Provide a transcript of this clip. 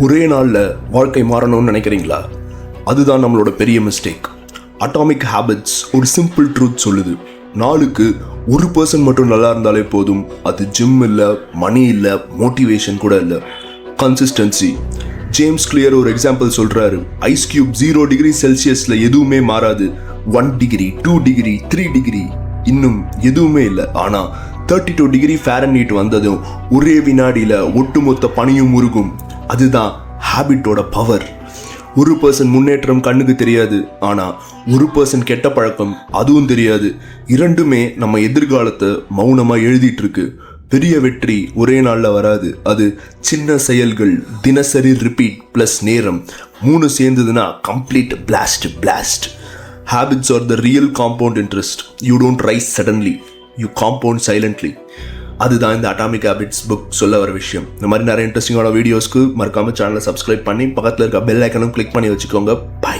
ஒரே நாளில் வாழ்க்கை மாறணும்னு நினைக்கிறீங்களா? அதுதான் நம்மளோட பெரிய மிஸ்டேக். அட்டாமிக் ஹேபிட்ஸ் ஒரு சிம்பிள் ட்ரூத் சொல்லுது. நாளுக்கு 1% மட்டும் நல்லா இருந்தாலே போதும். அது ஜிம் இல்லை, மணி இல்லை, மோட்டிவேஷன் கூட இல்லை, கன்சிஸ்டன்சி. ஜேம்ஸ் கிளியர் ஒரு எக்ஸாம்பிள் சொல்கிறாரு. ஐஸ் கியூப் 0 டிகிரி செல்சியஸில் எதுவுமே மாறாது. 1 டிகிரி, 2 டிகிரி, 3 டிகிரி, இன்னும் எதுவுமே இல்லை. ஆனால் 32 டிகிரி ஃபாரன்ஹீட் வந்ததும் ஒரே வினாடியில் ஒட்டுமொத்த பனியும் உருகும். அதுதான் ஹேபிட்டோட பவர். 1% முன்னேற்றம் கண்ணுக்கு தெரியாது, ஆனால் 1% கெட்ட பழக்கம் அதுவும் தெரியாது. இரண்டுமே நம்ம எதிர்காலத்தை மௌனமாக எழுதிட்டு இருக்கு. பெரிய வெற்றி ஒரே நாளில் வராது. அது சின்ன செயல்கள், தினசரி ரிப்பீட் ப்ளஸ் நேரம், 3 சேர்ந்ததுன்னா complete blast. Habits are the real compound interest. You don't rise suddenly, you compound silently. அதுதான் இந்த அட்டாமிக் ஹேபிட்ஸ் புக் சொல்ல வர விஷயம். இந்த மாதிரி நிறைய இன்ட்ரெஸ்டிங்கான வீடியோஸ்க்கு மறக்காம சேனலை சப்ஸ்கிரைப் பண்ணி பக்கத்தில் இருக்க பெல் ஐக்கனும் கிளிக் பண்ணி வச்சுக்கோங்க. பை.